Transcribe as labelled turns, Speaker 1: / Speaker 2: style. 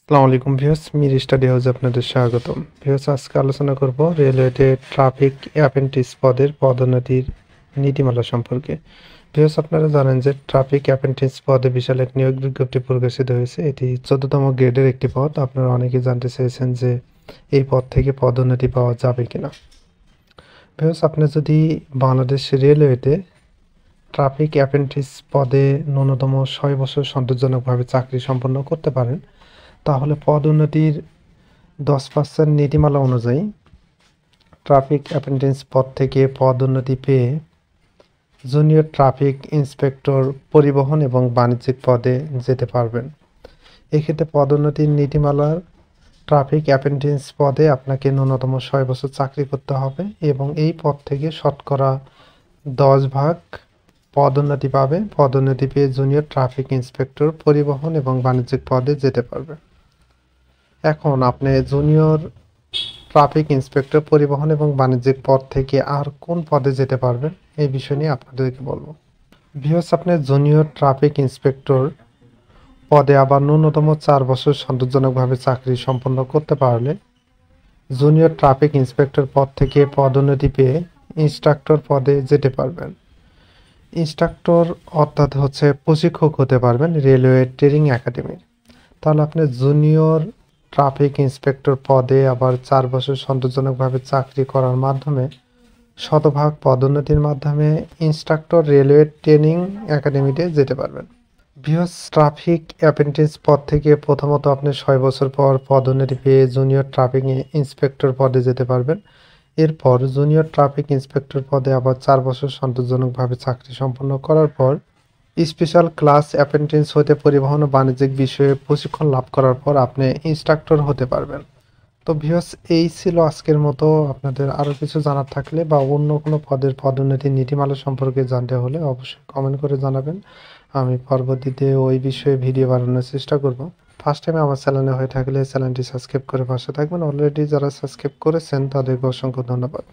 Speaker 1: আসসালামু আলাইকুম viewers, Mir study হাউসে আপনাদের স্বাগতম। ভিউয়ার্স, আজকে আলোচনা করব রেলওয়েতে ট্রাফিক অ্যাপ্রেন্টিস পদের পদোন্নতির নীতিমালা সম্পর্কে। ভিউয়ার্স, আপনারা জানেন যে ট্রাফিক অ্যাপ্রেন্টিস পদে বিশাল এক নিয়োগ বিজ্ঞপ্তি প্রকাশিত হয়েছে। এটি 14তম গ্রেডের একটি পদ। আপনারা অনেকেই জানতে চেয়েছেন যে এই পদ থেকে পদোন্নতি পাওয়া যাবে কিনা। ভিউয়ার্স, আপনি যদি বাংলাদেশ রেলওয়েতে ট্রাফিক অ্যাপ্রেন্টিস পদে ন্যূনতম 6 বছর সন্তোষজনকভাবে চাকরি সম্পন্ন করতে পারেন, তাহলে পদোন্নতির 10% নীতিমালা অনুযায়ী ট্রাফিক অ্যাপ্রেন্টিস পদ থেকে পদোন্নতি পেয়ে জুনিয়র ট্রাফিক ইন্সপেক্টর পরিবহন এবং বাণিজ্যিক পদে যেতে পারবেন। এক্ষেত্রে পদোন্নতির নীতিমালার ট্রাফিক অ্যাপ্রেন্টিস পদে আপনাকে ন্যূনতম 6 বছর চাকরি করতে হবে এবং এই পদ থেকে শতকরা 10% পদোন্নতি পাবে। পদোন্নতি পেয়ে জুনিয়র ট্রাফিক ইন্সপেক্টর পরিবহন এবং বাণিজ্যিক পদে যেতে পারবে। এখন আপনি জুনিয়র ট্রাফিক ইন্সপেক্টর পরিবহন এবং বাণিজ্যিক পদ থেকে আর কোন পদে যেতে পারবেন এই বিষয় নিয়ে আপনাদেরকে বলবো। ভিউয়ার্স, আপনি জুনিয়র ট্রাফিক ইন্সপেক্টর পদে আবার ন্যূনতম 4 বছর সন্তোষজনকভাবে চাকরি সম্পন্ন করতে পারলে জুনিয়র ট্রাফিক ইন্সপেক্টর পদ থেকে পদোন্নতি পেয়ে ইন্সট্রাক্টর পদে যেতে পারবেন। ইন্সট্রাক্টর অর্থাৎ হচ্ছে প্রশিক্ষক হতে পারবেন রেলওয়ে ট্রেনিং একাডেমির। তাহলে আপনি জুনিয়র ট্রাফিক ইন্সপেক্টর পদে আবার 4 বছর সন্তোষজনকভাবে চাকরি করার মাধ্যমে শতভাগ পদোন্নতির মাধ্যমে ইন্সট্রাক্টর রেলওয়ে ট্রেনিং একাডেমিতে যেতে পারবেন। ভিউয়ার্স, ট্রাফিক অ্যাপ্রেন্টিস পদ থেকে প্রথমত আপনি 6 বছর পর পদোন্নতি পেয়ে জুনিয়র ট্রাফিক ইন্সপেক্টর পদে যেতে পারবেন। এরপর জুনিয়র ট্রাফিক ইন্সপেক্টর পদে আবার 4 বছর সন্তোষজনকভাবে চাকরি সম্পন্ন করার পর স্পেশাল ক্লাস অ্যাপ্রেন্টিস হতে পরিবহন ও বাণিজ্যিক বিষয়ে প্রশিক্ষণ লাভ করার পর আপনি ইন্সট্রাক্টর হতে পারবেন। তো ভিউয়ার্স, এই ছিল আজকের মতো। আপনাদের আরও কিছু জানার থাকলে বা অন্য কোনো পদের পদোন্নতির নীতিমালা সম্পর্কে জানতে হলে অবশ্যই কমেন্ট করে জানাবেন। আমি পরবর্তীতে ওই বিষয়ে ভিডিও বানানোর চেষ্টা করব। ফার্স্ট টাইম আমার চ্যানেলে হয়ে থাকলে চ্যানেলটি সাবস্ক্রাইব করে পাশে থাকবেন। অলরেডি যারা সাবস্ক্রাইব করেছেন তাদেরকে অসংখ্য ধন্যবাদ।